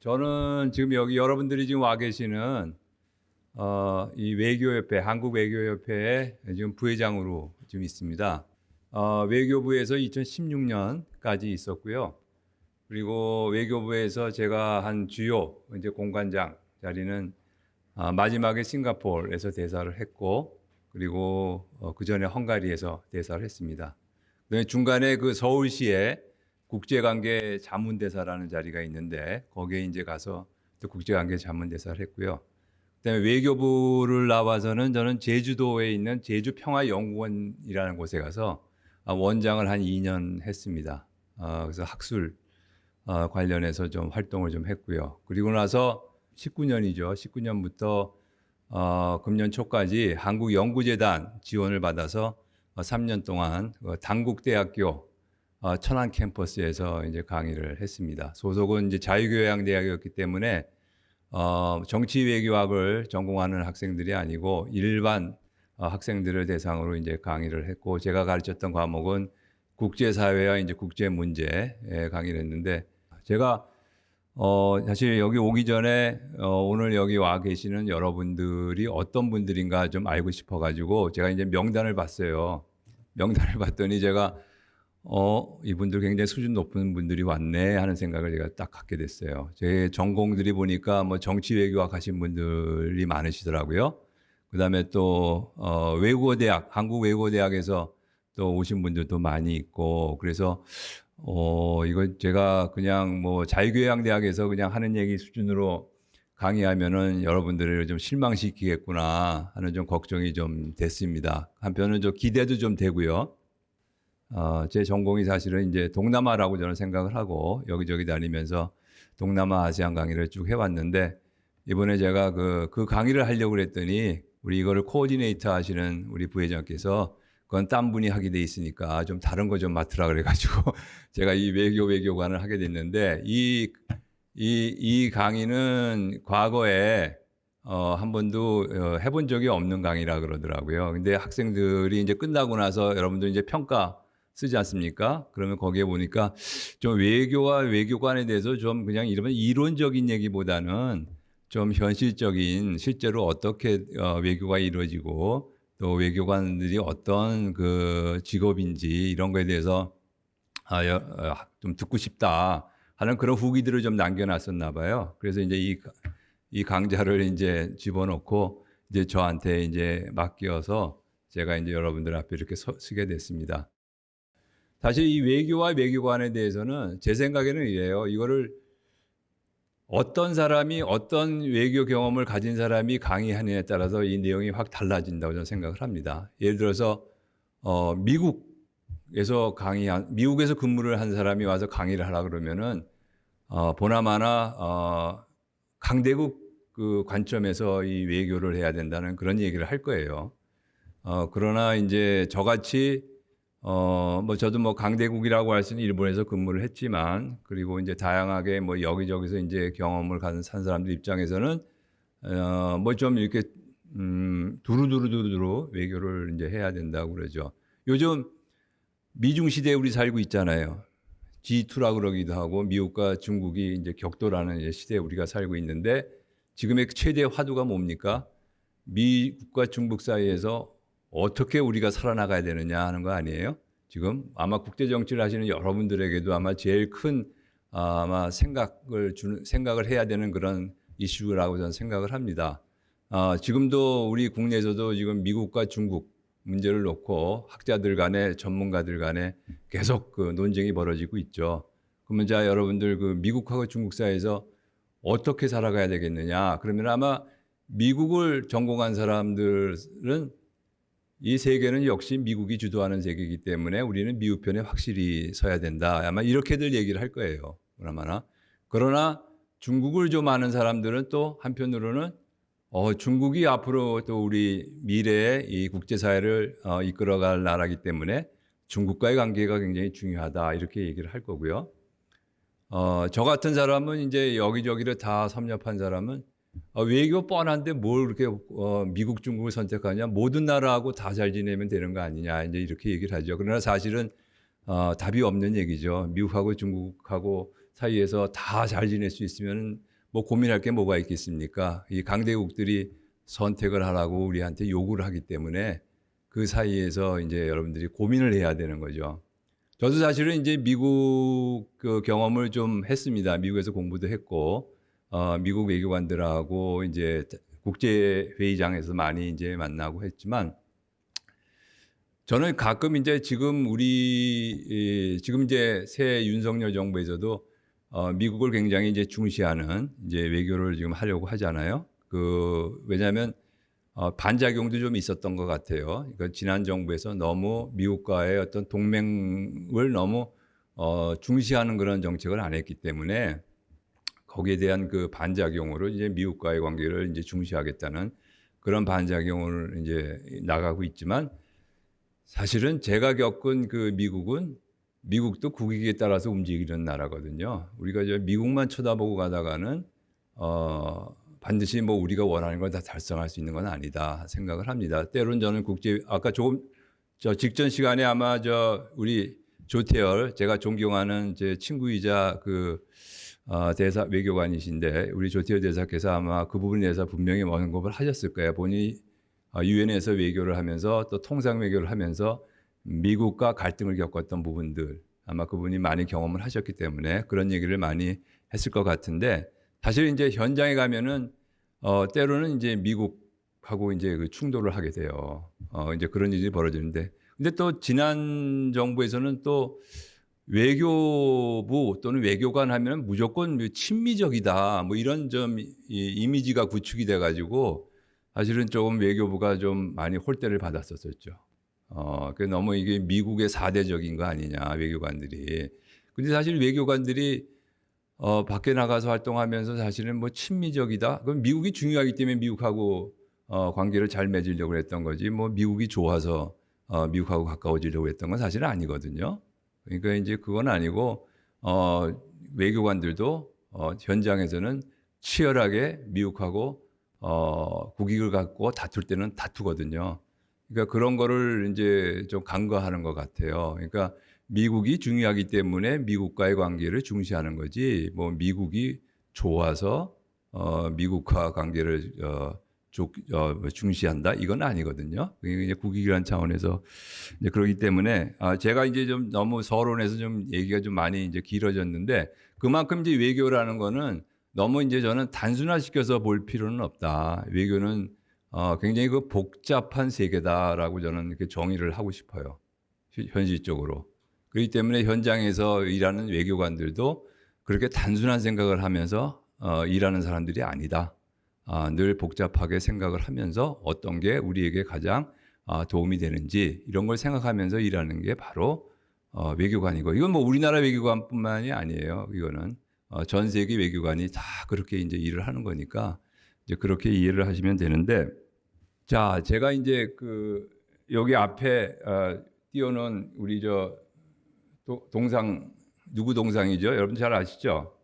저는 지금 여기 여러분들이 지금 와 계시는 이 외교협회, 한국외교협회의 지금 부회장으로 지금 있습니다. 외교부에서 2016년까지 있었고요. 그리고 외교부에서 제가 한 주요 이제 공관장 자리는 마지막에 싱가포르에서 대사를 했고, 그리고 그 전에 헝가리에서 대사를 했습니다. 그다음에 중간에 그 서울시에 국제관계 자문대사라는 자리가 있는데 거기에 이제 가서 또 국제관계 자문대사를 했고요. 그다음에 외교부를 나와서는 저는 제주도에 있는 제주평화연구원이라는 곳에 가서 원장을 한 2년 했습니다. 그래서 학술 관련해서 좀 활동을 좀 했고요. 그리고 나서 19년이죠. 19년부터 금년 초까지 한국연구재단 지원을 받아서 3년 동안 단국대학교 천안 캠퍼스에서 이제 강의를 했습니다. 소속은 이제 자유교양대학이었기 때문에 정치외교학을 전공하는 학생들이 아니고 일반 학생들을 대상으로 이제 강의를 했고, 제가 가르쳤던 과목은 국제사회와 이제 국제문제에 강의를 했는데, 제가 사실 여기 오기 전에 오늘 여기 와 계시는 여러분들이 어떤 분들인가 좀 알고 싶어가지고 제가 이제 명단을 봤어요. 명단을 봤더니 제가 이분들 굉장히 수준 높은 분들이 왔네 하는 생각을 제가 딱 갖게 됐어요. 제 전공들이 보니까 뭐 정치외교학 하신 분들이 많으시더라고요. 그다음에 또 외국어대학, 한국외국어대학에서 또 오신 분들도 많이 있고, 그래서 이건 제가 그냥 뭐 자유교양대학에서 그냥 하는 얘기 수준으로 강의하면은 여러분들을 좀 실망시키겠구나 하는 좀 걱정이 좀 됐습니다. 한편은 좀 기대도 좀 되고요. 제 전공이 사실은 이제 동남아라고 저는 생각을 하고 여기저기 다니면서 동남아 아시안 강의를 쭉 해왔는데, 이번에 제가 그 강의를 하려고 그랬더니 우리 이거를 코어디네이터 하시는 우리 부회장께서 그건 딴 분이 하게 돼 있으니까 좀 다른 거 좀 맡으라 그래가지고 제가 이 외교관을 하게 됐는데, 이 강의는 과거에 한 번도 해본 적이 없는 강의라 그러더라고요. 근데 학생들이 이제 끝나고 나서 여러분들 이제 평가 쓰지 않습니까? 그러면 거기에 보니까 좀 외교와 외교관에 대해서 좀 그냥 이론적인 얘기보다는 좀 현실적인, 실제로 어떻게 외교가 이루어지고 또 외교관들이 어떤 그 직업인지 이런 거에 대해서 좀 듣고 싶다 하는 그런 후기들을 좀 남겨놨었나 봐요. 그래서 이제 이 강좌를 이제 집어넣고 이제 저한테 이제 맡겨서 제가 이제 여러분들 앞에 이렇게 서게 됐습니다. 사실 이 외교와 외교관에 대해서는 제 생각에는 이래요. 이거를 어떤 사람이 어떤 외교 경험을 가진 사람이 강의하느냐에 따라서 이 내용이 확 달라진다고 저는 생각을 합니다. 예를 들어서 미국에서 근무를 한 사람이 와서 강의를 하라 그러면은 보나마나 강대국 그 관점에서 이 외교를 해야 된다는 그런 얘기를 할 거예요. 그러나 이제 저같이 뭐 저도 뭐 강대국이라고 할 수 있는 일본에서 근무를 했지만, 그리고 이제 다양하게 뭐 여기저기서 이제 경험을 산 사람들 입장에서는 뭐 좀 이렇게 두루두루 외교를 이제 해야 된다고 그러죠. 요즘 미중 시대에 우리 살고 있잖아요. G2라 그러기도 하고 미국과 중국이 이제 격돌하는 이제 시대에 우리가 살고 있는데, 지금의 최대 화두가 뭡니까? 미국과 중국 사이에서 어떻게 우리가 살아나가야 되느냐 하는 거 아니에요? 지금 아마 국제 정치를 하시는 여러분들에게도 아마 제일 큰 아마 생각을 해야 되는 그런 이슈라고 저는 생각을 합니다. 지금도 우리 국내에서도 지금 미국과 중국 문제를 놓고 학자들 간에, 전문가들 간에 계속 그 논쟁이 벌어지고 있죠. 그러면 자, 여러분들 그 미국하고 중국 사이에서 어떻게 살아가야 되겠느냐? 그러면 아마 미국을 전공한 사람들은 이 세계는 역시 미국이 주도하는 세계이기 때문에 우리는 미국 편에 확실히 서야 된다. 아마 이렇게들 얘기를 할 거예요. 그러나 중국을 좀 아는 사람들은 또 한편으로는 중국이 앞으로 또 우리 미래의 이 국제사회를 이끌어갈 나라이기 때문에 중국과의 관계가 굉장히 중요하다. 이렇게 얘기를 할 거고요. 저 같은 사람은 이제 여기저기를 다 섭렵한 사람은 외교 뻔한데 뭘 그렇게 미국, 중국을 선택하냐? 모든 나라하고 다 잘 지내면 되는 거 아니냐? 이제 이렇게 얘기를 하죠. 그러나 사실은 답이 없는 얘기죠. 미국하고 중국하고 사이에서 다 잘 지낼 수 있으면 뭐 고민할 게 뭐가 있겠습니까? 이 강대국들이 선택을 하라고 우리한테 요구를 하기 때문에 그 사이에서 이제 여러분들이 고민을 해야 되는 거죠. 저도 사실은 이제 미국 그 경험을 좀 했습니다. 미국에서 공부도 했고, 미국 외교관들하고 이제 국제 회의장에서 많이 이제 만나고 했지만, 저는 가끔 이제 지금 지금 이제 새 윤석열 정부에서도 미국을 굉장히 이제 중시하는 이제 외교를 지금 하려고 하잖아요. 왜냐하면 반작용도 좀 있었던 것 같아요. 그러니까 지난 정부에서 너무 미국과의 어떤 동맹을 너무 중시하는 그런 정책을 안 했기 때문에 거기에 대한 그 반작용으로 이제 미국과의 관계를 이제 중시하겠다는 그런 반작용을 이제 나가고 있지만, 사실은 제가 겪은 그 미국도 국익에 따라서 움직이는 나라거든요. 우리가 이제 미국만 쳐다보고 가다가는 반드시 뭐 우리가 원하는 걸 다 달성할 수 있는 건 아니다 생각을 합니다. 때로는 저는 아까 조금 직전 시간에 아마 우리 조태열, 제가 존경하는 제 친구이자 대사 외교관이신데 우리 조태열 대사께서 아마 그 부분에 대해서 분명히 언급을 하셨을 거예요. 본인이 유엔에서 외교를 하면서 또 통상 외교를 하면서 미국과 갈등을 겪었던 부분들, 아마 그분이 많이 경험을 하셨기 때문에 그런 얘기를 많이 했을 것 같은데, 사실 이제 현장에 가면은 때로는 이제 미국하고 이제 그 충돌을 하게 돼요. 이제 그런 일이 벌어지는데, 근데 또 지난 정부에서는 또 외교부 또는 외교관 하면 무조건 친미적이다, 뭐 이런 이미지가 구축이 돼가지고 사실은 조금 외교부가 좀 많이 홀대를 받았었죠. 너무 이게 미국의 사대적인 거 아니냐, 외교관들이. 근데 사실 외교관들이 밖에 나가서 활동하면서 사실은 뭐 친미적이다. 그럼 미국이 중요하기 때문에 미국하고 관계를 잘 맺으려고 했던 거지. 뭐 미국이 좋아서 미국하고 가까워지려고 했던 건 사실은 아니거든요. 그러니까 이제 그건 아니고 외교관들도 현장에서는 치열하게 미국하고 국익을 갖고 다툴 때는 다투거든요. 그러니까 그런 거를 이제 좀 간과하는 것 같아요. 그러니까 미국이 중요하기 때문에 미국과의 관계를 중시하는 거지, 뭐 미국이 좋아서 미국과 관계를 중시한다, 이건 아니거든요. 이제 국익이라는 차원에서 이제 그렇기 때문에 제가 이제 좀 너무 서론에서 좀 얘기가 좀 많이 이제 길어졌는데, 그만큼 이제 외교라는 거는 너무 이제 저는 단순화시켜서 볼 필요는 없다. 외교는 굉장히 그 복잡한 세계다라고 저는 이렇게 정의를 하고 싶어요. 현실적으로. 그렇기 때문에 현장에서 일하는 외교관들도 그렇게 단순한 생각을 하면서 일하는 사람들이 아니다. 늘 복잡하게 생각을 하면서 어떤 게 우리에게 가장 도움이 되는지 이런 걸 생각하면서 일하는 게 바로 외교관이고, 이건 뭐 우리나라 외교관뿐만이 아니에요. 이거는 전 세계 외교관이 다 그렇게 이제 일을 하는 거니까 이제 그렇게 이해를 하시면 되는데, 자, 제가 이제 여기 앞에 띄워놓은 우리 동상, 누구 동상이죠? 여러분 잘 아시죠?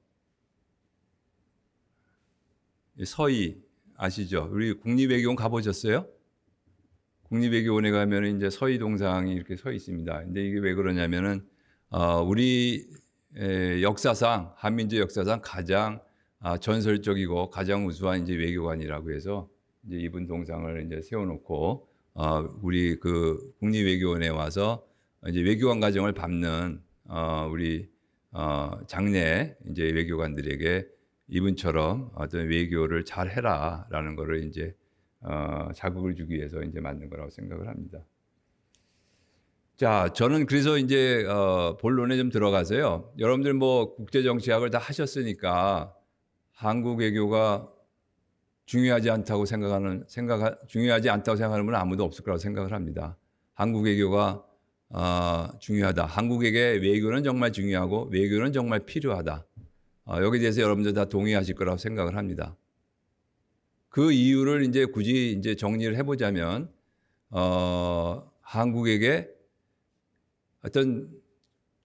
서희 아시죠? 우리 국립외교원 가보셨어요? 국립외교원에 가면 이제 서희 동상이 이렇게 서 있습니다. 근데 이게 왜 그러냐면은 우리 역사상, 한민족 역사상 가장 전설적이고 가장 우수한 이제 외교관이라고 해서 이제 이분 동상을 이제 세워놓고 우리 국립외교원에 와서 이제 외교관 과정을 밟는 우리 장래 이제 외교관들에게 이분처럼 어떤 외교를 잘 해라라는 거를 이제 자극을 주기 위해서 이제 만든 거라고 생각을 합니다. 자, 저는 그래서 이제 본론에 좀 들어가서요. 여러분들 뭐 국제 정치학을 다 하셨으니까 한국 외교가 중요하지 않다고 생각하는 분은 아무도 없을 거라고 생각을 합니다. 한국 외교가 중요하다. 한국에게 외교는 정말 중요하고 외교는 정말 필요하다. 여기에 대해서 여러분들 다 동의하실 거라고 생각을 합니다. 그 이유를 이제 굳이 이제 정리를 해보자면 한국에게 어떤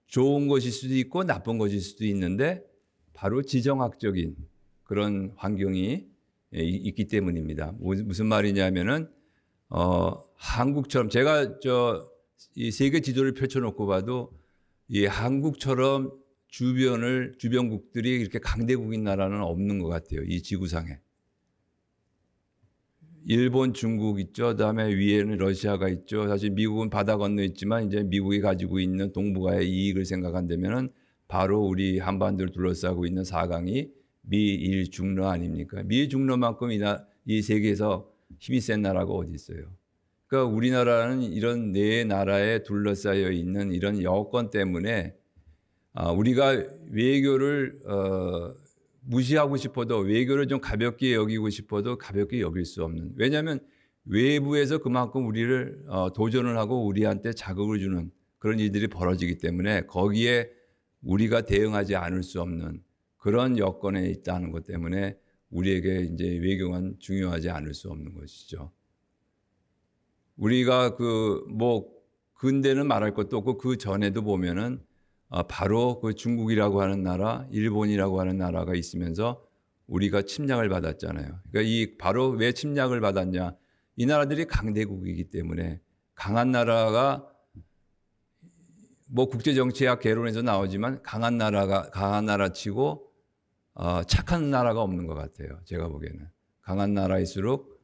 좋은 것일 수도 있고 나쁜 것일 수도 있는데 바로 지정학적인 그런 환경이 있기 때문입니다. 무슨 말이냐면은 한국처럼 제가 이 세계 지도를 펼쳐놓고 봐도 이 한국처럼 주변국들이 이렇게 강대국인 나라는 없는 것 같아요. 이 지구상에. 일본, 중국 있죠. 그다음에 위에는 러시아가 있죠. 사실 미국은 바다 건너 있지만 이제 미국이 가지고 있는 동북아의 이익을 생각한다면은 바로 우리 한반도를 둘러싸고 있는 사강이 미일 중러 아닙니까? 미일 중러만큼 이 세계에서 힘이 센 나라가 어디 있어요? 그러니까 우리나라는 이런 네 나라에 둘러싸여 있는 이런 여건 때문에 우리가 외교를 무시하고 싶어도, 외교를 좀 가볍게 여기고 싶어도 가볍게 여길 수 없는. 왜냐하면 외부에서 그만큼 우리를 도전을 하고 우리한테 자극을 주는 그런 일들이 벌어지기 때문에 거기에 우리가 대응하지 않을 수 없는 그런 여건에 있다는 것 때문에 우리에게 이제 외교가 중요하지 않을 수 없는 것이죠. 우리가 근대는 말할 것도 없고 그 전에도 보면은 바로 그 중국이라고 하는 나라, 일본이라고 하는 나라가 있으면서 우리가 침략을 받았잖아요. 그러니까 바로 왜 침략을 받았냐? 이 나라들이 강대국이기 때문에 강한 나라가 국제 정치학 개론에서 나오지만 강한 나라치고 착한 나라가 없는 것 같아요. 제가 보기에는 강한 나라일수록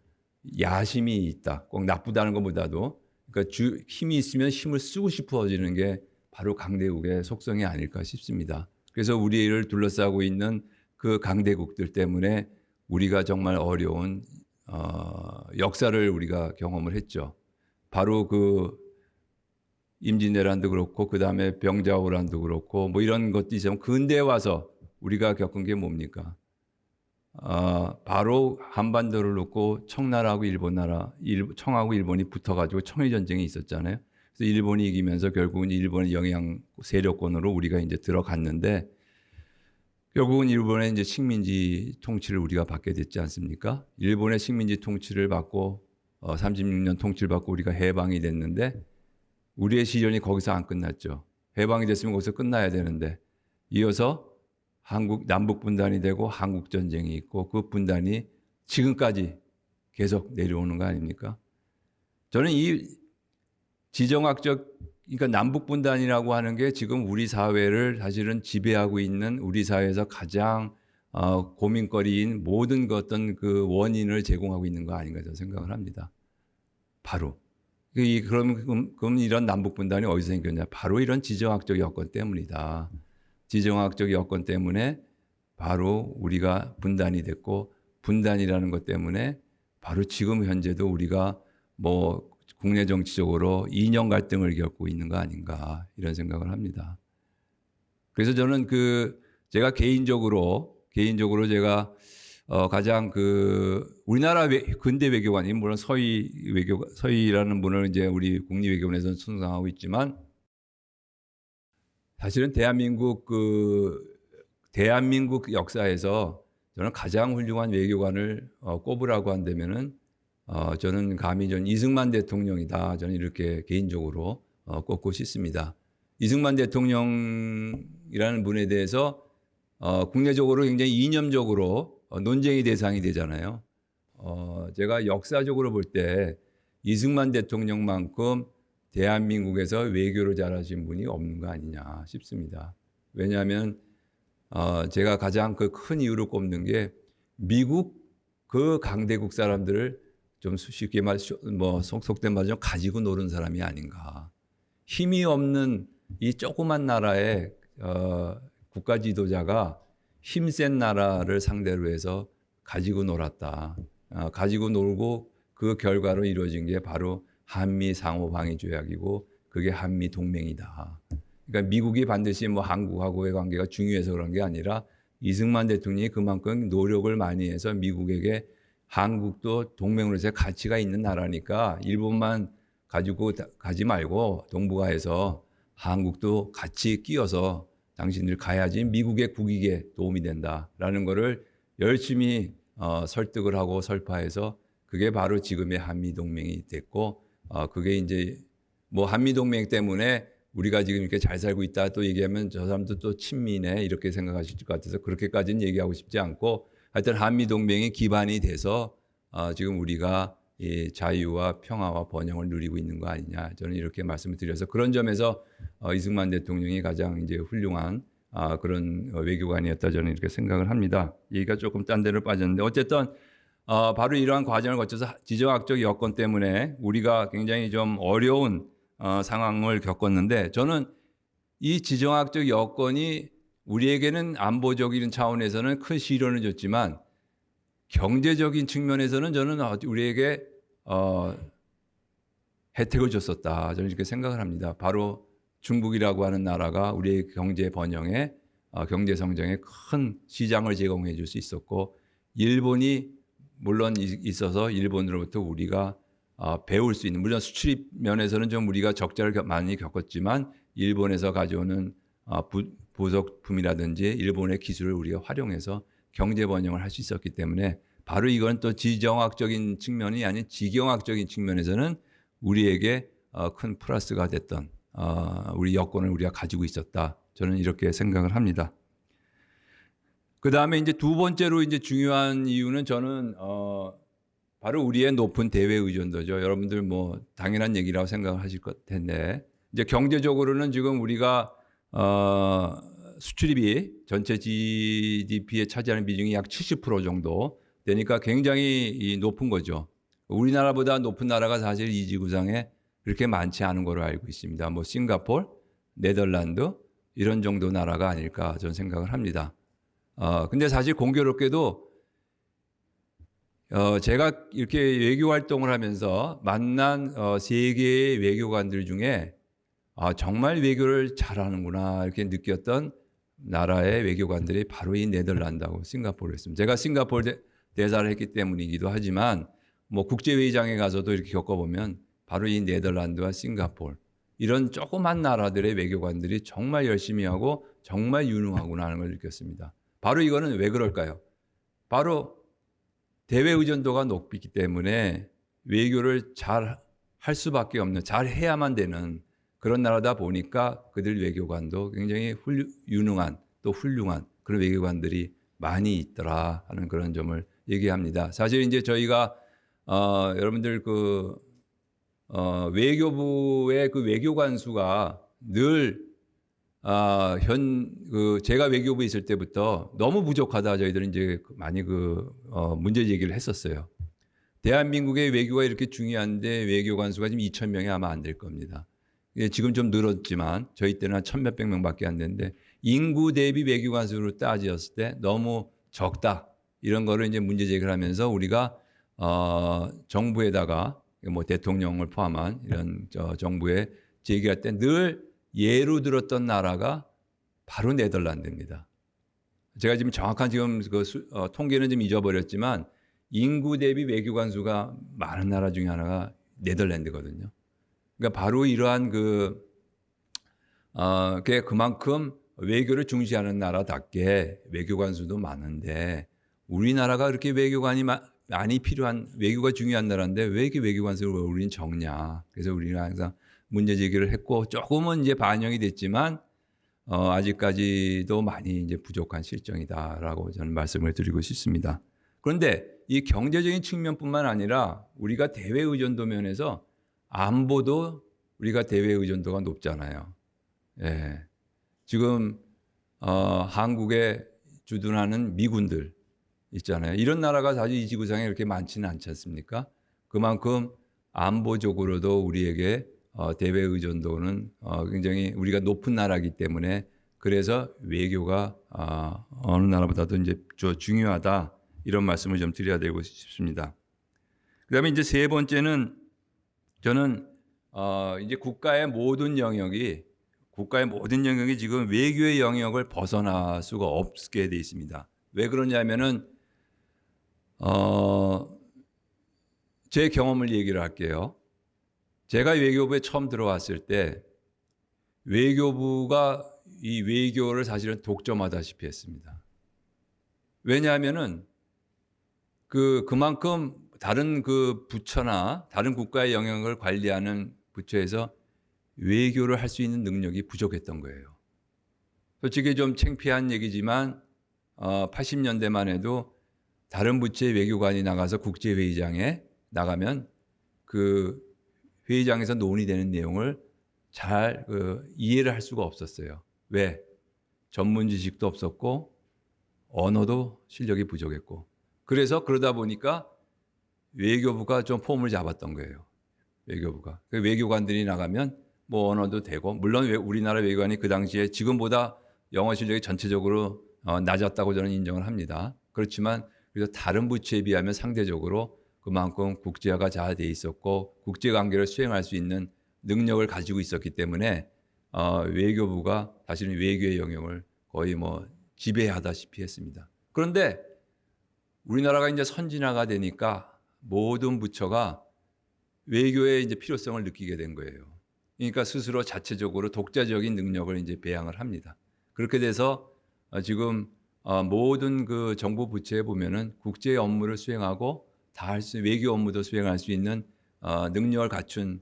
야심이 있다. 꼭 나쁘다는 것보다도 그러니까 힘이 있으면 힘을 쓰고 싶어지는 게 바로 강대국의 속성이 아닐까 싶습니다. 그래서 우리를 둘러싸고 있는 그 강대국들 때문에 우리가 정말 어려운 역사를 우리가 경험을 했죠. 바로 그 임진왜란도 그렇고 그 다음에 병자호란도 그렇고 이런 것도 있으면 근대에 와서 우리가 겪은 게 뭡니까? 바로 한반도를 놓고 청나라하고 청하고 일본이 붙어가지고 청일전쟁이 있었잖아요. 그래서 일본이 이기면서 결국은 일본의 영향 세력권으로 우리가 이제 들어갔는데 결국은 일본의 이제 식민지 통치를 우리가 받게 됐지 않습니까? 일본의 식민지 통치를 받고 36년 통치를 받고 우리가 해방이 됐는데 우리의 시련이 거기서 안 끝났죠. 해방이 됐으면 거기서 끝나야 되는데 이어서 남북 분단이 되고 한국 전쟁이 있고 그 분단이 지금까지 계속 내려오는 거 아닙니까? 저는 이 그러니까 남북 분단이라고 하는 게 지금 우리 사회를 사실은 지배하고 있는 우리 사회에서 가장 고민거리인 모든 어떤 그 원인을 제공하고 있는 거 아닌가 저는 생각을 합니다. 바로. 그럼 이런 남북 분단이 어디서 생겼냐? 바로 이런 지정학적 여건 때문이다. 지정학적 여건 때문에 바로 우리가 분단이 됐고 분단이라는 것 때문에 바로 지금 현재도 우리가 국내 정치적으로 이념 갈등을 겪고 있는 거 아닌가 이런 생각을 합니다. 그래서 저는 제가 개인적으로 제가 가장 우리나라 근대 외교관이 물론 서희라는 분을 이제 우리 국립외교원에서는 숭상하고 있지만 사실은 대한민국 역사에서 저는 가장 훌륭한 외교관을 꼽으라고 한다면은 저는 감히 이승만 대통령이다. 저는 이렇게 개인적으로 꼽고 싶습니다. 이승만 대통령이라는 분에 대해서 국내적으로 굉장히 이념적으로 논쟁의 대상이 되잖아요. 제가 역사적으로 볼 때 이승만 대통령만큼 대한민국에서 외교를 잘하신 분이 없는 거 아니냐 싶습니다. 왜냐하면 제가 가장 큰 이유로 꼽는 게 미국 그 강대국 사람들을 좀 쉽게 속된 말로 좀 가지고 노는 사람이 아닌가. 힘이 없는 이 조그만 나라의 국가 지도자가 힘센 나라를 상대로 해서 가지고 놀았다. 가지고 놀고 그 결과로 이루어진 게 바로 한미 상호 방위 조약이고 그게 한미 동맹이다. 그러니까 미국이 반드시 한국하고의 관계가 중요해서 그런 게 아니라 이승만 대통령이 그만큼 노력을 많이 해서 미국에게 한국도 동맹으로서의 가치가 있는 나라니까 일본만 가지고 가지 말고 동북아에서 한국도 같이 끼어서 당신들 가야지 미국의 국익에 도움이 된다라는 거를 열심히 설득을 하고 설파해서 그게 바로 지금의 한미동맹이 됐고 그게 이제 한미동맹 때문에 우리가 지금 이렇게 잘 살고 있다 또 얘기하면 저 사람도 또 친미네 이렇게 생각하실 것 같아서 그렇게까지는 얘기하고 싶지 않고 하여튼 한미동맹이 기반이 돼서 지금 우리가 이 자유와 평화와 번영을 누리고 있는 거 아니냐 저는 이렇게 말씀을 드려서 그런 점에서 이승만 대통령이 가장 이제 훌륭한 그런 외교관이었다 저는 이렇게 생각을 합니다. 얘기가 조금 딴 데로 빠졌는데 어쨌든 바로 이러한 과정을 거쳐서 지정학적 여건 때문에 우리가 굉장히 좀 어려운 상황을 겪었는데 저는 이 지정학적 여건이 우리에게는 안보적인 차원에서는 큰 시련을 줬지만 경제적인 측면에서는 저는 우리에게 혜택을 줬었다. 저는 이렇게 생각을 합니다. 바로 중국이라고 하는 나라가 우리의 경제 번영에 경제 성장에 큰 시장을 제공해 줄 수 있었고 일본이 물론 있어서 일본으로부터 우리가 배울 수 있는 물론 수출입 면에서는 좀 우리가 적자를 많이 겪었지만 일본에서 가져오는 부속품이라든지 일본의 기술을 우리가 활용해서 경제 번영을 할 수 있었기 때문에 바로 이건 또 지정학적인 측면이 아닌 지경학적인 측면에서는 우리에게 큰 플러스가 됐던 우리 여건을 우리가 가지고 있었다. 저는 이렇게 생각을 합니다. 그 다음에 이제 두 번째로 이제 중요한 이유는 저는 바로 우리의 높은 대외 의존도죠. 여러분들 뭐 당연한 얘기라고 생각하실 것 텐데 이제 경제적으로는 지금 우리가 수출입이 전체 GDP에 차지하는 비중이 약 70% 정도 되니까 굉장히 높은 거죠. 우리나라보다 높은 나라가 사실 이 지구상에 그렇게 많지 않은 걸로 알고 있습니다. 뭐 싱가포르, 네덜란드 이런 정도 나라가 아닐까 저는 생각을 합니다. 근데 사실 공교롭게도 제가 이렇게 외교 활동을 하면서 만난 세계의 외교관들 중에 정말 외교를 잘하는구나 이렇게 느꼈던 나라의 외교관들이 바로 이 네덜란드하고 싱가포르였습니다. 제가 싱가포르 대사를 했기 때문이기도 하지만 뭐 국제회의장에 가서도 이렇게 겪어보면 바로 이 네덜란드와 싱가포르 이런 조그만 나라들의 외교관들이 정말 열심히 하고 정말 유능하구나 하는 걸 느꼈습니다. 바로 이거는 왜 그럴까요? 바로 대외 의존도가 높기 때문에 외교를 잘 할 수밖에 없는, 잘 해야만 되는 그런 나라다 보니까 그들 외교관도 굉장히 유능한 또 훌륭한 그런 외교관들이 많이 있더라 하는 그런 점을 얘기합니다. 사실 이제 저희가 여러분들 외교부의 그 외교관 수가 늘 제가 외교부에 있을 때부터 너무 부족하다 저희들은 이제 많이 문제 제기를 했었어요. 대한민국의 외교가 이렇게 중요한데 외교관 수가 지금 2,000명이 아마 안 될 겁니다. 지금 좀 늘었지만 저희 때는 한 1,000몇백 명밖에 안 되는데 인구 대비 외교관 수로 따졌을 때 너무 적다. 이런 거를 이제 문제 제기를 하면서 우리가 정부에다가 뭐 대통령을 포함한 이런 정부에 제기할 때 늘 예로 들었던 나라가 바로 네덜란드입니다. 제가 지금 정확한 통계는 좀 잊어버렸지만 인구 대비 외교관 수가 많은 나라 중에 하나가 네덜란드거든요. 그러니까 바로 이러한 그만큼 외교를 중시하는 나라답게 외교관 수도 많은데 우리나라가 그렇게 외교관이 많이 필요한 외교가 중요한 나라인데 왜 이렇게 외교관 수를 우리는 적냐. 그래서 우리는 항상 문제 제기를 했고 조금은 이제 반영이 됐지만 아직까지도 많이 이제 부족한 실정이다라고 저는 말씀을 드리고 싶습니다. 그런데 이 경제적인 측면뿐만 아니라 우리가 대외 의존도 면에서 안보도 우리가 대외 의존도가 높잖아요. 예. 지금 한국에 주둔하는 미군들 있잖아요. 이런 나라가 사실 이 지구상에 그렇게 많지는 않지 않습니까? 그만큼 안보적으로도 우리에게 대외 의존도는 굉장히 우리가 높은 나라이기 때문에 그래서 외교가 어느 나라보다도 이제 중요하다 이런 말씀을 좀 드려야 되고 싶습니다. 그다음에 이제 세 번째는 저는 이제 국가의 모든 영역이 지금 외교의 영역을 벗어날 수가 없게 돼 있습니다. 왜 그러냐면은 제 경험을 얘기를 할게요. 제가 외교부에 처음 들어왔을 때 외교부가 이 외교를 사실은 독점하다시피 했습니다. 왜냐하면은 그만큼 다른 부처나 다른 국가의 영역을 관리하는 부처에서 외교를 할 수 있는 능력이 부족했던 거예요. 솔직히 좀 창피한 얘기지만 80년대만 해도 다른 부처의 외교관이 나가서 국제회의장에 나가면 그 회의장에서 논의되는 내용을 잘 이해를 할 수가 없었어요. 왜? 전문 지식도 없었고 언어도 실력이 부족했고 그래서 그러다 보니까 외교부가 좀 폼을 잡았던 거예요. 외교부가. 그 외교관들이 나가면 뭐 언어도 되고 물론 우리나라 외교관이 그 당시에 지금보다 영어 실력이 전체적으로 낮았다고 저는 인정을 합니다. 그렇지만 그래서 다른 부처에 비하면 상대적으로 그만큼 국제화가 잘 돼 있었고 국제관계를 수행할 수 있는 능력을 가지고 있었기 때문에 외교부가 사실은 외교의 영역을 거의 뭐 지배하다시피 했습니다. 그런데 우리나라가 이제 선진화가 되니까 모든 부처가 외교의 이제 필요성을 느끼게 된 거예요. 그러니까 스스로 자체적으로 독자적인 능력을 이제 배양을 합니다. 그렇게 돼서 지금 모든 그 정부 부처에 보면은 국제 업무를 수행하고 다 할 수 외교 업무도 수행할 수 있는 능력을 갖춘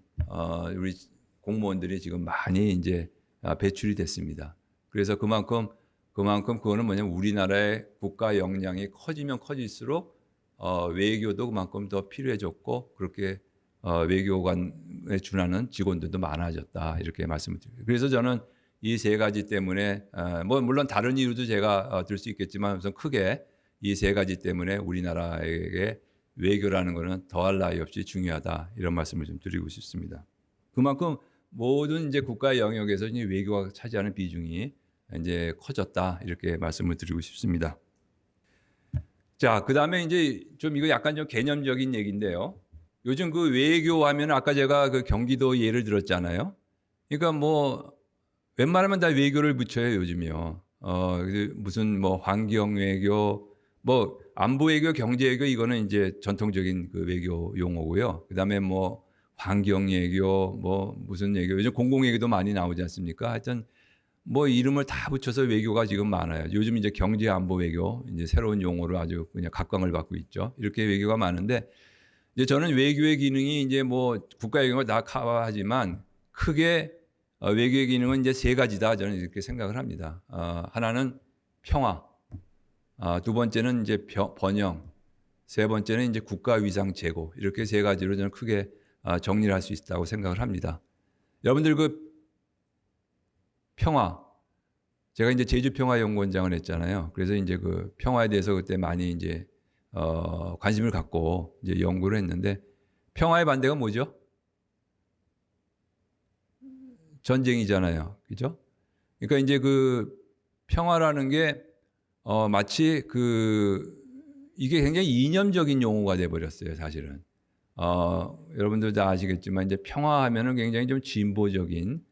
우리 공무원들이 지금 많이 이제 배출이 됐습니다. 그래서 그만큼 그거는 뭐냐면 우리나라의 국가 역량이 커지면 커질수록 외교도 그만큼 더 필요해졌고 그렇게 외교관에 준하는 직원들도 많아졌다 이렇게 말씀을 드립니다. 그래서 저는 이 세 가지 때문에 뭐 물론 다른 이유도 제가 들 수 있겠지만 우선 크게 이 세 가지 때문에 우리나라에게 외교라는 것은 더할 나위 없이 중요하다 이런 말씀을 좀 드리고 싶습니다. 그만큼 모든 이제 국가 영역에서 이제 외교가 차지하는 비중이 이제 커졌다 이렇게 말씀을 드리고 싶습니다. 자, 그다음에 이제 좀 이거 약간 좀 개념적인 얘기인데요. 요즘 그 외교하면 아까 제가 그 경기도 예를 들었잖아요. 그러니까 뭐 웬만하면 다 외교를 붙여요 요즘이요. 무슨 뭐 환경 외교, 뭐 안보 외교, 경제 외교 이거는 이제 전통적인 그 외교 용어고요. 그다음에 뭐 환경 외교, 뭐 무슨 외교, 요즘 공공 외교도 많이 나오지 않습니까? 하여튼 뭐 이름을 다 붙여서 외교가 지금 많아요. 요즘 이제 경제 안보 외교 이제 새로운 용어로 아주 그냥 각광을 받고 있죠. 이렇게 외교가 많은데 이제 저는 외교의 기능이 이제 뭐 국가 영역을 다 커버하지만 크게 외교의 기능은 이제 세 가지다 저는 이렇게 생각을 합니다. 하나는 평화, 두 번째는 이제 번영, 세 번째는 이제 국가 위상 제고 이렇게 세 가지로 저는 크게 정리를 할 수 있다고 생각을 합니다. 여러분들 그 평화, 제가 이제 제주평화연구원장을 했잖아요. 그래서 이제 그 평화에 대해서 그때 많이 이제 관심을 갖고 이제 연구를 했는데 평화의 반대가 뭐죠? 전쟁이잖아요. 그죠? 그러니까 이제 그 평화라는 게 마치 이게 굉장히 이념적인 용어가 돼 버렸어요, 사실은. 여러분들 다 아시겠지만 이제 평화하면은 굉장히 좀 진보적인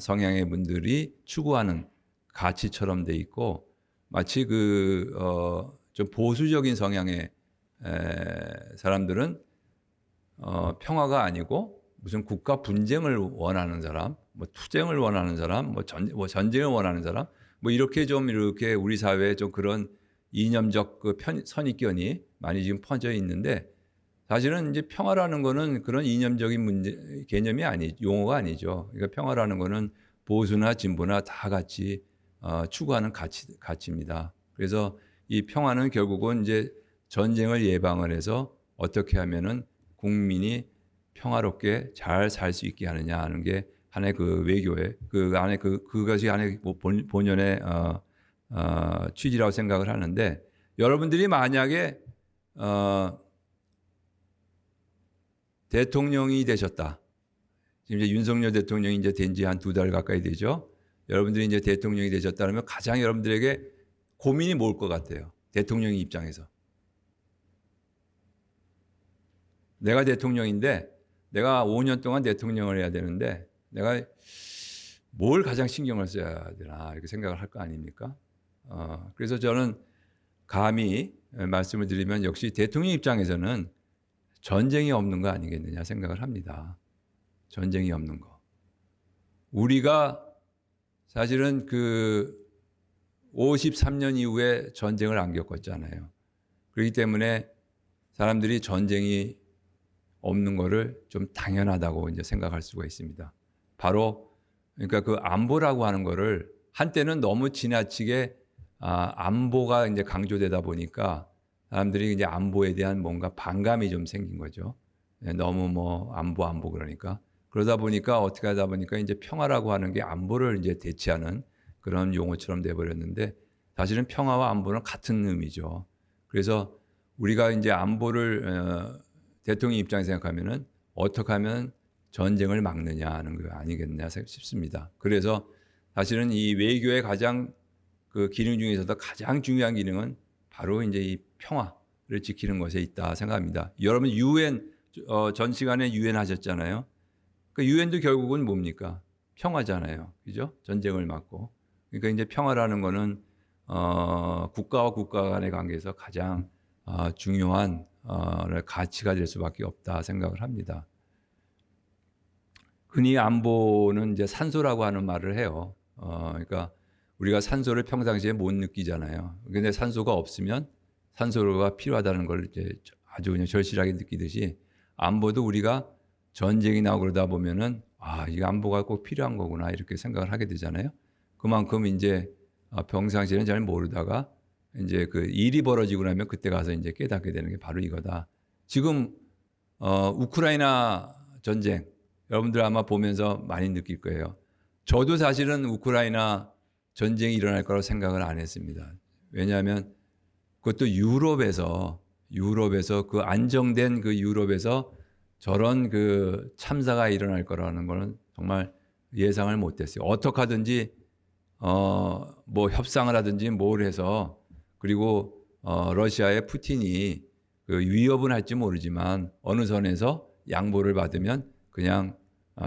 성향의 분들이 추구하는 가치처럼 돼 있고 마치 좀 보수적인 성향의 사람들은 평화가 아니고 무슨 국가 분쟁을 원하는 사람, 뭐 투쟁을 원하는 사람, 뭐 전쟁을 원하는 사람, 뭐 이렇게 우리 사회에 좀 그런 이념적 그 선입견이 많이 지금 퍼져 있는데 사실은 이제 평화라는 거는 그런 이념적인 개념이 용어가 아니죠. 그러니까 평화라는 거는 보수나 진보나 다 같이 추구하는 가치입니다. 그래서 이 평화는 결국은 이제 전쟁을 예방을 해서 어떻게 하면은 국민이 평화롭게 잘 살 수 있게 하느냐 하는 게 하나의 그 외교의 그것이 하나의 본연의 취지라고 생각을 하는데 여러분들이 만약에 대통령이 되셨다. 지금 이제 윤석열 대통령이 이제 된 지 한 2달 가까이 되죠. 여러분들이 이제 대통령이 되셨다 그러면 가장 여러분들에게 고민이 뭘 것 같아요? 대통령 입장에서. 내가 대통령인데 내가 5년 동안 대통령을 해야 되는데 내가 뭘 가장 신경을 써야 되나 이렇게 생각을 할 거 아닙니까? 그래서 저는 감히 말씀을 드리면 역시 대통령 입장에서는 전쟁이 없는 거 아니겠느냐 생각을 합니다. 전쟁이 없는 거. 우리가 사실은 53년 이후에 전쟁을 안 겪었잖아요. 그렇기 때문에 사람들이 전쟁이 없는 거를 좀 당연하다고 이제 생각할 수가 있습니다. 바로 그러니까 그 안보라고 하는 거를 한때는 너무 지나치게 안보가 이제 강조되다 보니까 사람들이 이제 안보에 대한 뭔가 반감이 좀 생긴 거죠. 너무 뭐 안보 그러니까 그러다 보니까 어떻게 하다 보니까 이제 평화라고 하는 게 안보를 이제 대체하는 그런 용어처럼 돼버렸는데 사실은 평화와 안보는 같은 의미죠. 그래서 우리가 이제 안보를 대통령 입장에서 생각하면은 어떻게 하면 전쟁을 막느냐 하는 거 아니겠냐 싶습니다. 그래서 사실은 이 외교의 가장 그 기능 중에서도 가장 중요한 기능은 바로 이제 이 평화를 지키는 것에 있다 생각합니다. 여러분 유엔 전 시간에 유엔 하셨잖아요. 그 유엔도 결국은 뭡니까? 평화잖아요. 그죠? 전쟁을 막고. 그러니까 이제 평화라는 거는 국가와 국가 간의 관계에서 가장 중요한 가치가 될 수밖에 없다 생각을 합니다. 흔히 안보는 이제 산소라고 하는 말을 해요. 그러니까 우리가 산소를 평상시에 못 느끼잖아요. 근데 산소가 없으면 산소가 필요하다는 걸 이제 아주 그냥 절실하게 느끼듯이 안보도 우리가 전쟁이 나고 그러다 보면은 이 안보가 꼭 필요한 거구나 이렇게 생각을 하게 되잖아요. 그만큼 이제 평상시에는 잘 모르다가 이제 그 일이 벌어지고 나면 그때 가서 이제 깨닫게 되는 게 바로 이거다. 지금 우크라이나 전쟁 여러분들 아마 보면서 많이 느낄 거예요. 저도 사실은 우크라이나 전쟁이 일어날 거라고 생각을 안 했습니다. 왜냐하면 그것도 유럽에서 그 안정된 그 유럽에서 저런 그 참사가 일어날 거라는 거는 정말 예상을 못했어요. 어떻게 하든지 뭐 협상을 하든지 뭘 해서 그리고 러시아의 푸틴이 그 위협은 할지 모르지만 어느 선에서 양보를 받으면 그냥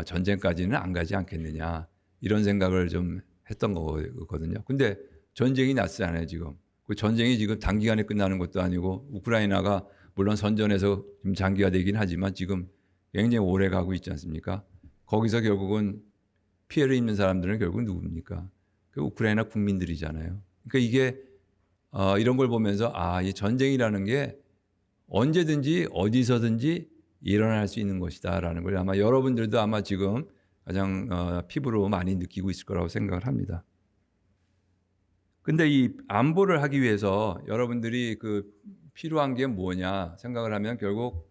전쟁까지는 안 가지 않겠느냐 이런 생각을 좀 했던 거거든요. 근데 전쟁이 났잖아요 지금. 그 전쟁이 지금 단기간에 끝나는 것도 아니고 우크라이나가 물론 선전에서 좀 장기화되긴 하지만 지금 굉장히 오래 가고 있지 않습니까? 거기서 결국은 피해를 입는 사람들은 결국 누굽니까? 그 우크라이나 국민들이잖아요. 그러니까 이게 이런 걸 보면서 이 전쟁이라는 게 언제든지 어디서든지 일어날 수 있는 것이다라는 걸 아마 여러분들도 아마 지금 가장 피부로 많이 느끼고 있을 거라고 생각을 합니다. 근데 이 안보를 하기 위해서 여러분들이 그 필요한 게 뭐냐 생각을 하면 결국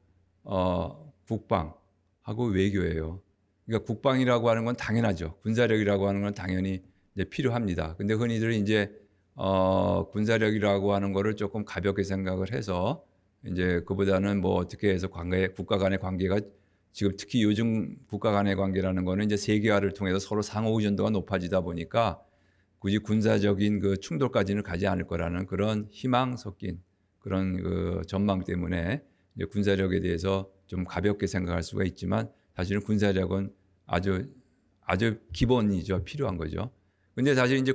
국방하고 외교예요. 그러니까 국방이라고 하는 건 당연하죠. 군사력이라고 하는 건 당연히 이제 필요합니다. 근데 흔히들 이제 군사력이라고 하는 거를 조금 가볍게 생각을 해서 이제 그보다는 뭐 어떻게 해서 국가 간의 관계가 지금 특히 요즘 국가 간의 관계라는 거는 이제 세계화를 통해서 서로 상호 의존도가 높아지다 보니까 굳이 군사적인 그 충돌까지는 가지 않을 거라는 그런 희망 섞인 그런 그 전망 때문에 이제 군사력에 대해서 좀 가볍게 생각할 수가 있지만 사실은 군사력은 아주 기본이죠. 필요한 거죠. 근데 사실 이제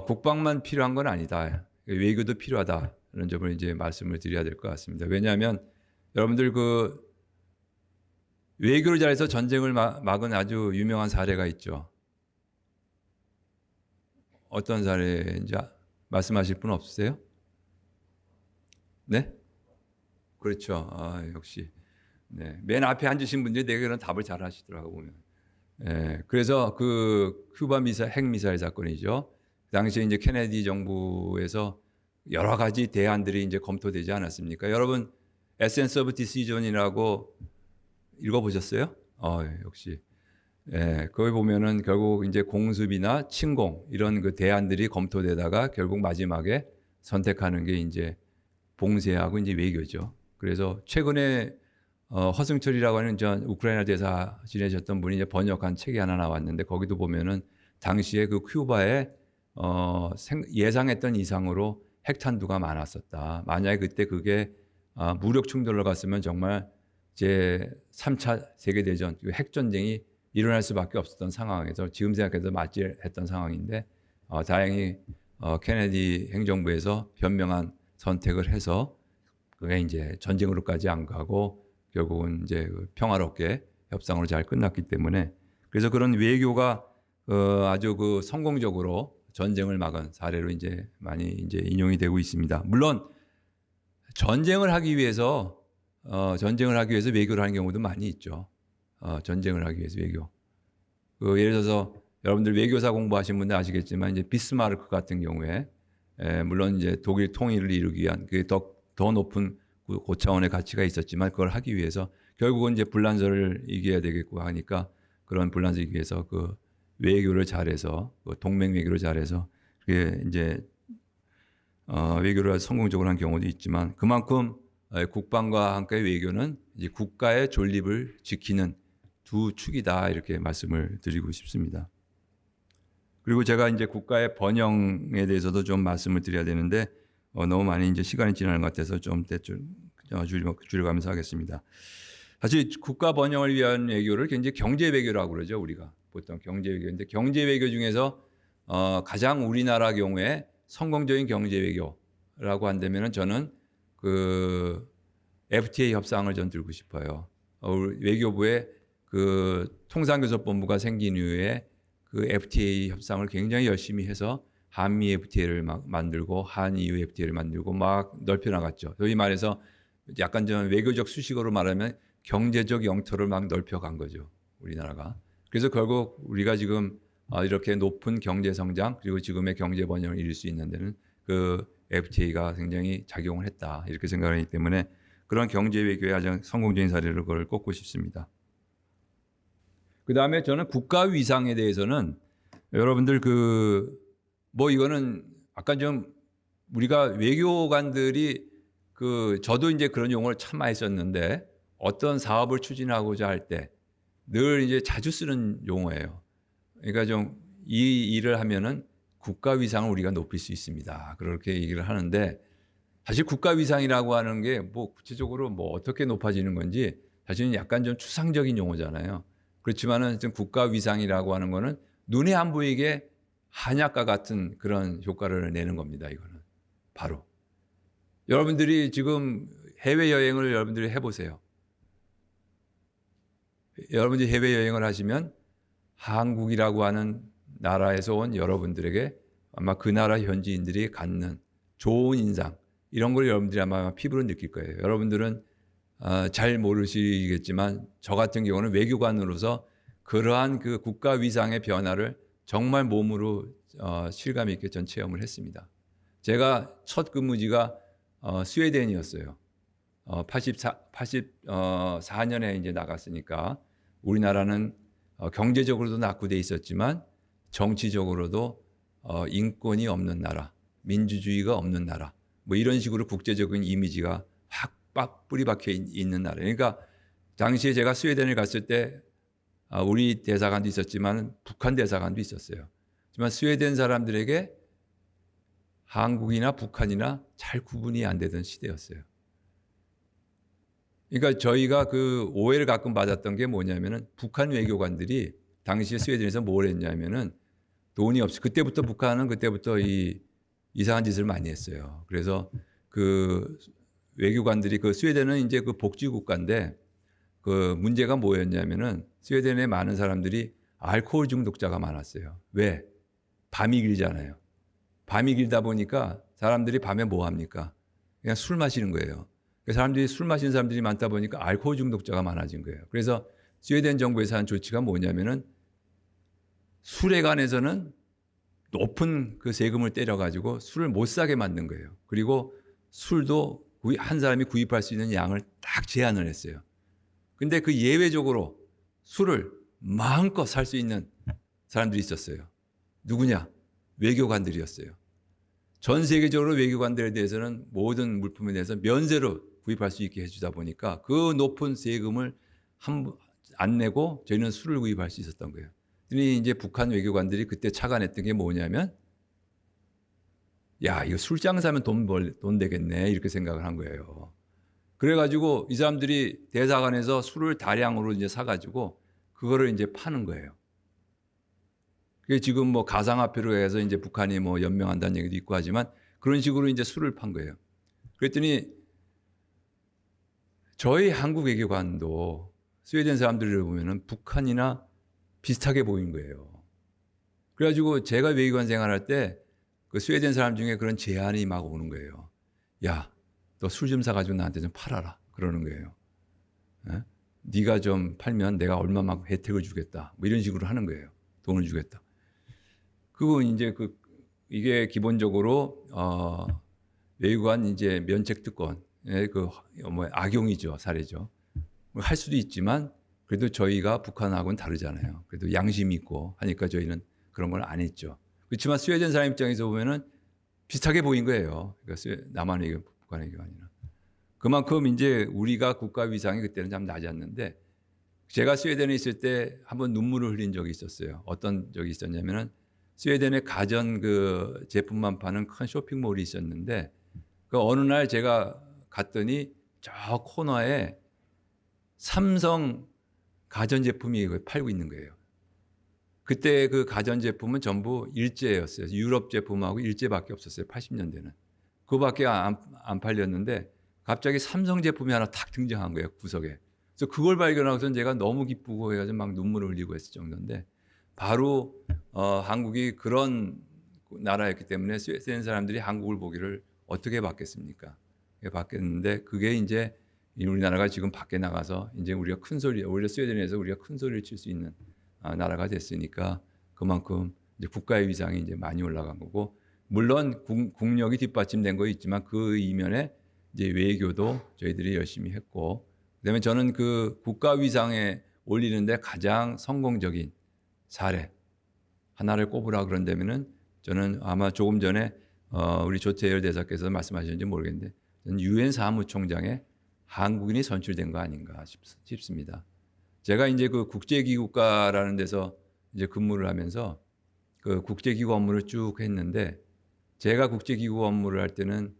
국방만 필요한 건 아니다. 외교도 필요하다는 점을 이제 말씀을 드려야 될 것 같습니다. 왜냐하면 여러분들 그 외교를 잘해서 전쟁을 막은 아주 유명한 사례가 있죠. 어떤 사례인지 말씀하실 분 없으세요? 네? 그렇죠. 역시. 네. 맨 앞에 앉으신 분들이 대개는 답을 잘 하시더라고요, 보면. 네. 그래서 그 큐바 핵미사일 사건이죠. 그 당시에 이제 케네디 정부에서 여러 가지 대안들이 이제 검토되지 않았습니까? 여러분, Essence of Decision이라고 읽어보셨어요? 역시. 예, 거기 보면은 결국 이제 공습이나 침공 이런 그 대안들이 검토되다가 결국 마지막에 선택하는 게 이제 봉쇄하고 이제 외교죠. 그래서 최근에 허승철이라고 하는 전 우크라이나 대사 지내셨던 분이 이제 번역한 책이 하나 나왔는데 거기도 보면은 당시에 그 큐바에 예상했던 이상으로 핵탄두가 많았었다. 만약에 그때 그게 무력 충돌로 갔으면 정말 제 3차 세계대전 핵전쟁이 일어날 수밖에 없었던 상황에서 지금 생각해도 맞이했던 상황인데 다행히 케네디 행정부에서 현명한 선택을 해서 그게 이제 전쟁으로까지 안 가고 결국은 이제 평화롭게 협상으로 잘 끝났기 때문에 그래서 그런 외교가 아주 그 성공적으로 전쟁을 막은 사례로 이제 많이 이제 인용이 되고 있습니다. 물론 전쟁을 하기 위해서 외교를 하는 경우도 많이 있죠. 전쟁을 하기 위해서 외교. 예를 들어서 여러분들 외교사 공부하신 분들 아시겠지만 이제 비스마르크 같은 경우에 물론 이제 독일 통일을 이루기 위한 그 더 높은 고차원의 가치가 있었지만 그걸 하기 위해서 결국은 이제 분란설을 이겨야 되겠고 하니까 그런 분란설을 이기기 위해서 그 외교를 잘해서 동맹 외교를 잘해서 그게 이제 외교를 성공적으로 한 경우도 있지만 그만큼 국방과 함께 외교는 이제 국가의 존립을 지키는 두 축이다 이렇게 말씀을 드리고 싶습니다. 그리고 제가 이제 국가의 번영에 대해서도 좀 말씀을 드려야 되는데 너무 많이 이제 시간이 지나는 것 같아서 좀 줄여가면서 하겠습니다. 사실 국가 번영을 위한 외교를 굉장히 경제 외교라고 그러죠. 우리가 보통 경제 외교인데 경제 외교 중에서 가장 우리나라 경우에 성공적인 경제 외교라고 한다면은 저는 그 FTA 협상을 전 들고 싶어요. 외교부의 그 통상교섭본부가 생긴 이후에 그 FTA 협상을 굉장히 열심히 해서 한미 FTA를 막 만들고 한EU FTA를 만들고 막 넓혀 나갔죠. 소위 말해서 약간 좀 외교적 수식어로 말하면 경제적 영토를 막 넓혀 간 거죠. 우리나라가. 그래서 결국 우리가 지금 이렇게 높은 경제 성장 그리고 지금의 경제 번영을 이룰 수 있는 데는 그 FTA가 굉장히 작용을 했다. 이렇게 생각하기 때문에 그런 경제 외교의 가장 성공적인 사례를 그걸 꼽고 싶습니다. 그다음에 저는 국가 위상에 대해서는 여러분들 뭐 이거는 아까 좀 우리가 외교관들이 저도 이제 그런 용어를 참 많이 썼는데 어떤 사업을 추진하고자 할 때 늘 이제 자주 쓰는 용어예요. 그러니까 좀 이 일을 하면은 국가 위상을 우리가 높일 수 있습니다. 그렇게 얘기를 하는데 사실 국가 위상이라고 하는 게 뭐 구체적으로 뭐 어떻게 높아지는 건지 사실은 약간 좀 추상적인 용어잖아요. 그렇지만은 좀 국가 위상이라고 하는 거는 눈에 안 보이게 한약과 같은 그런 효과를 내는 겁니다. 이거는 바로 여러분들이 지금 해외 여행을 여러분들이 해보세요. 여러분들이 해외 여행을 하시면 한국이라고 하는 나라에서 온 여러분들에게 아마 그 나라 현지인들이 갖는 좋은 인상 이런 걸 여러분들이 아마 피부로 느낄 거예요. 여러분들은 잘 모르시겠지만 저 같은 경우는 외교관으로서 그러한 그 국가 위상의 변화를 정말 몸으로 실감 있게 전 체험을 했습니다. 제가 첫 근무지가 스웨덴이었어요. 84년에 이제 나갔으니까 우리나라는 경제적으로도 낙후돼 있었지만 정치적으로도 인권이 없는 나라, 민주주의가 없는 나라, 뭐 이런 식으로 국제적인 이미지가 확 뿌리 박혀 있는 나라. 그러니까 당시에 제가 스웨덴을 갔을 때 우리 대사관도 있었지만 북한 대사관도 있었어요. 하지만 스웨덴 사람들에게 한국이나 북한이나 잘 구분이 안 되던 시대였어요. 그러니까 저희가 그 오해를 가끔 받았던 게 뭐냐면은 북한 외교관들이 당시에 스웨덴에서 뭘 했냐면은 돈이 없이 그때부터 북한은 그때부터 이상한 짓을 많이 했어요. 그래서 그 외교관들이 그 스웨덴은 이제 그 복지 국가인데 그 문제가 뭐였냐면은 스웨덴에 많은 사람들이 알코올 중독자가 많았어요. 왜? 밤이 길잖아요. 밤이 길다 보니까 사람들이 밤에 뭐 합니까? 그냥 술 마시는 거예요. 사람들이 술 마시는 사람들이 많다 보니까 알코올 중독자가 많아진 거예요. 그래서 스웨덴 정부에서 한 조치가 뭐냐면은 술에 관해서는 높은 그 세금을 때려가지고 술을 못 사게 만든 거예요. 그리고 술도 한 사람이 구입할 수 있는 양을 딱 제한을 했어요. 근데 그 예외적으로 술을 마음껏 살 수 있는 사람들이 있었어요. 누구냐? 외교관들이었어요. 전 세계적으로 외교관들에 대해서는 모든 물품에 대해서 면세로 구입할 수 있게 해주다 보니까 그 높은 세금을 안 내고 저희는 술을 구입할 수 있었던 거예요. 그랬더니 이제 북한 외교관들이 그때 착안했던 게 뭐냐면 야, 이거 술장 사면 돈 되겠네 이렇게 생각을 한 거예요. 그래가지고 이 사람들이 대사관에서 술을 다량으로 이제 사가지고 그거를 이제 파는 거예요. 그게 지금 뭐 가상화폐로 해서 이제 북한이 뭐 연명한다는 얘기도 있고 하지만 그런 식으로 이제 술을 판 거예요. 그랬더니 저희 한국 외교관도 스웨덴 사람들을 보면은 북한이나 비슷하게 보인 거예요. 그래가지고 제가 외교관 생활할 때 그 스웨덴 사람 중에 그런 제안이 막 오는 거예요. 야, 너 술 좀 사가지고 나한테 좀 팔아라. 그러는 거예요. 에? 네가 좀 팔면 내가 얼마만큼 혜택을 주겠다. 뭐 이런 식으로 하는 거예요. 돈을 주겠다. 그거 이제 이게 기본적으로 외교관 이제 면책 특권의 악용이죠, 사례죠. 할 수도 있지만 그래도 저희가 북한하고는 다르잖아요. 그래도 양심이 있고 하니까 저희는 그런 걸 안 했죠. 그렇지만 스웨덴 사람 입장에서 보면은 비슷하게 보인 거예요. 그러니까 남한의 외교, 북한의 외교가 아니라. 그만큼 이제 우리가 국가 위상이 그때는 참 낮았는데 제가 스웨덴에 있을 때 한번 눈물을 흘린 적이 있었어요. 어떤 적이 있었냐면은 스웨덴에 가전 그 제품만 파는 큰 쇼핑몰이 있었는데 그 어느 날 제가 갔더니 저 코너에 삼성 가전제품이 팔고 있는 거예요. 그때 그 가전제품은 전부 일제였어요. 유럽 제품하고 일제밖에 없었어요. 80년대는. 그거밖에 안 팔렸는데 갑자기 삼성 제품이 하나 탁 등장한 거예요. 구석에. 그래서 그걸 발견하고선 제가 너무 기쁘고 해가지고 막 눈물을 흘리고 했을 정도인데 바로 한국이 그런 나라였기 때문에 스웨덴 사람들이 한국을 보기를 어떻게 받겠습니까? 받겠는데 그게 이제 우리나라가 지금 밖에 나가서 이제 우리가 큰 소리, 오히려 스웨덴에서 우리가 큰 소리를 칠 수 있는 나라가 됐으니까 그만큼 이제 국가의 위상이 이제 많이 올라간 거고 물론 국력이 뒷받침된 거 있지만 그 이면에 이제 외교도 저희들이 열심히 했고 그다음에 저는 그 국가 위상에 올리는데 가장 성공적인 사례 하나를 꼽으라 그런다면은 저는 아마 조금 전에 우리 조태열 대사께서 말씀하셨는지 모르겠는데 저는 유엔 사무총장에 한국인이 선출된 거 아닌가 싶습니다. 제가 이제 그 국제기구과라는 데서 이제 근무를 하면서 그 국제기구 업무를 쭉 했는데 제가 국제기구 업무를 할 때는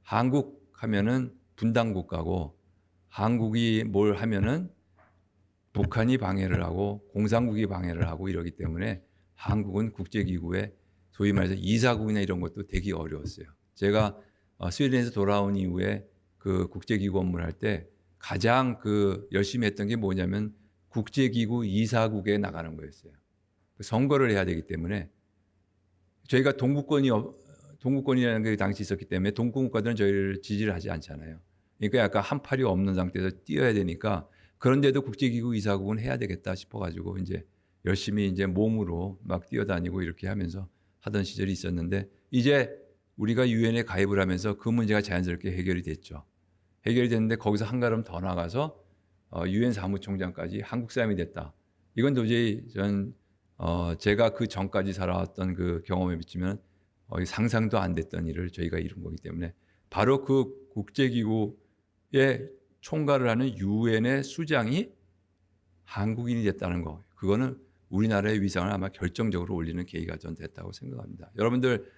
한국 하면은 분단 국가고 한국이 뭘 하면은 북한이 방해를 하고 공산국이 방해를 하고 이러기 때문에 한국은 국제기구에 소위 말해서 이사국이나 이런 것도 되게 어려웠어요. 제가 스웨덴에서 돌아온 이후에 그 국제기구 업무를 할 때 가장 그 열심히 했던 게 뭐냐면 국제기구 이사국에 나가는 거였어요. 선거를 해야 되기 때문에 저희가 동구권이라는 게 당시 있었기 때문에 동구 국가들은 저희를 지지를 하지 않잖아요. 그러니까 약간 한 팔이 없는 상태에서 뛰어야 되니까 그런데도 국제기구 이사국은 해야 되겠다 싶어가지고 이제 열심히 이제 몸으로 막 뛰어다니고 이렇게 하면서 하던 시절이 있었는데 이제 우리가 유엔에 가입을 하면서 그 문제가 자연스럽게 해결이 됐죠. 해결이 됐는데 거기서 한 걸음 더 나가서 유엔 사무총장까지 한국 사람이 됐다. 이건 도저히 전 제가 그 전까지 살아왔던 그 경험에 비치면 상상도 안 됐던 일을 저희가 이룬 거기 때문에 바로 그 국제기구의 총괄을 하는 유엔의 수장이 한국인이 됐다는 거. 그거는 우리나라의 위상을 아마 결정적으로 올리는 계기가 전 됐다고 생각합니다. 여러분들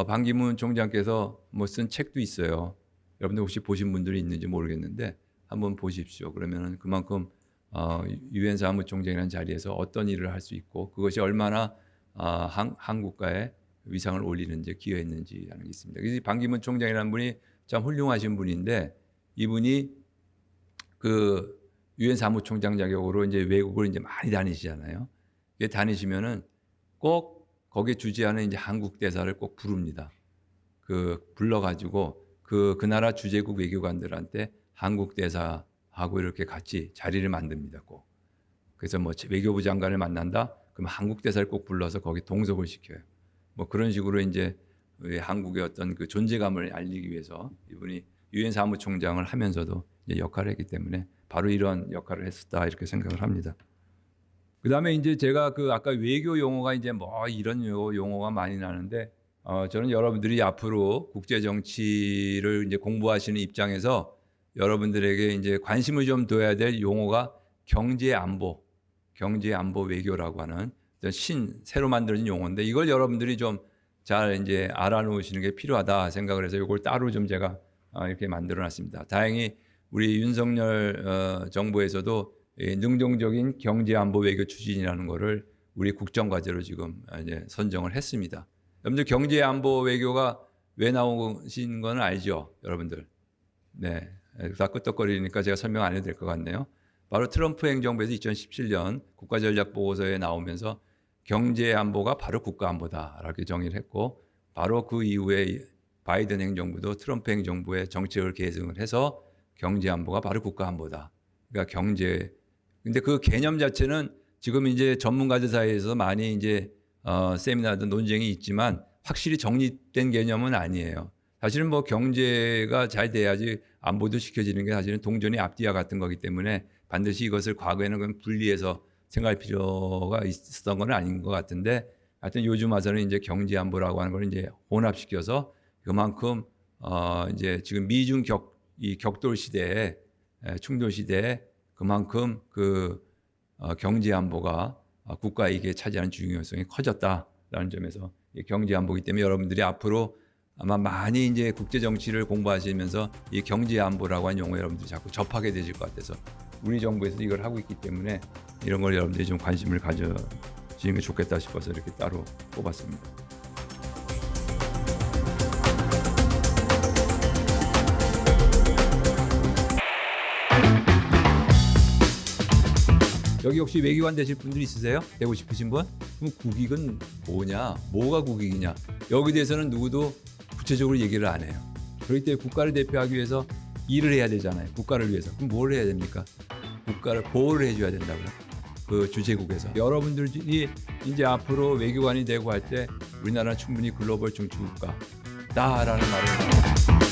반기문 총장께서 뭐 쓴 책도 있어요. 여러분들 혹시 보신 분들이 있는지 모르겠는데 한번 보십시오. 그러면은 그만큼 유엔 사무총장이라는 자리에서 어떤 일을 할 수 있고 그것이 얼마나 한국과의 위상을 올리는지 기여했는지라는 게 있습니다. 그래서 반기문 총장이라는 분이 참 훌륭하신 분인데 이분이 그 유엔 사무총장 자격으로 이제 외국을 이제 많이 다니시잖아요. 다니시면은 꼭 거기에 주재하는 이제 한국 대사를 꼭 부릅니다. 그 불러가지고 그 나라 주재국 외교관들한테 한국 대사하고 이렇게 같이 자리를 만듭니다. 꼭. 그래서 뭐 외교부 장관을 만난다. 그럼 한국 대사를 꼭 불러서 거기 동석을 시켜요. 뭐 그런 식으로 이제 한국의 어떤 그 존재감을 알리기 위해서 이분이 유엔 사무총장을 하면서도 이제 역할을 했기 때문에 바로 이런 역할을 했었다 이렇게 생각을 합니다. 그다음에 이제 제가 그 아까 외교 용어가 이제 뭐 이런 용어가 많이 나는데 저는 여러분들이 앞으로 국제 정치를 이제 공부하시는 입장에서 여러분들에게 이제 관심을 좀 둬야 될 용어가 경제 안보 외교라고 하는 새로 만들어진 용어인데 이걸 여러분들이 좀 잘 이제 알아놓으시는 게 필요하다 생각을 해서 이걸 따로 좀 제가 이렇게 만들어놨습니다. 다행히 우리 윤석열 정부에서도 능동적인 경제 안보 외교 추진이라는 거를 우리 국정과제로 지금 이제 선정을 했습니다. 여러분들 경제 안보 외교가 왜 나오신 건 알죠, 여러분들? 네, 다 끄떡거리니까 제가 설명 안 해도 될 것 같네요. 바로 트럼프 행정부에서 2017년 국가전략보고서에 나오면서 경제 안보가 바로 국가 안보다라고 정의를 했고 바로 그 이후에 바이든 행정부도 트럼프 행정부의 정책을 계승을 해서 경제 안보가 바로 국가 안보다. 그러니까 경제. 근데 그 개념 자체는 지금 이제 전문가들 사이에서 많이 이제 세미나도 논쟁이 있지만 확실히 정립된 개념은 아니에요. 사실은 뭐 경제가 잘 돼야지 안보도 지켜지는 게 사실은 동전의 앞뒤와 같은 거기 때문에 반드시 이것을 과거에는 그냥 분리해서 생각할 필요가 있었던 건 아닌 것 같은데, 하여튼 요즘 와서는 이제 경제안보라고 하는 걸 이제 혼합시켜서 그만큼 이제 지금 미중 이 격돌 시대에, 충돌 시대에 그만큼 그 경제안보가 국가에게 차지하는 중요성이 커졌다라는 점에서 이 경제안보이기 때문에 여러분들이 앞으로 아마 많이 이제 국제 정치를 공부하시면서 이 경제안보라고 하는 용어 여러분들이 자꾸 접하게 되실 것 같아서, 우리 정부에서 이걸 하고 있기 때문에 이런 걸 여러분들이 좀 관심을 가져주시는 게 좋겠다 싶어서 이렇게 따로 뽑았습니다. 여기 혹시 외교관 되실 분들 있으세요? 되고 싶으신 분? 그럼 국익은 뭐냐? 뭐가 국익이냐? 여기 대해서는 누구도 구체적으로 얘기를 안 해요. 그렇기 때문에 국가를 대표하기 위해서 일을 해야 되잖아요. 국가를 위해서. 그럼 뭘 해야 됩니까? 국가를 보호를 해줘야 된다고요. 그 주재국에서. 여러분들이 이제 앞으로 외교관이 되고 할 때 우리나라는 충분히 글로벌 중추국가다라는 말을 합니다.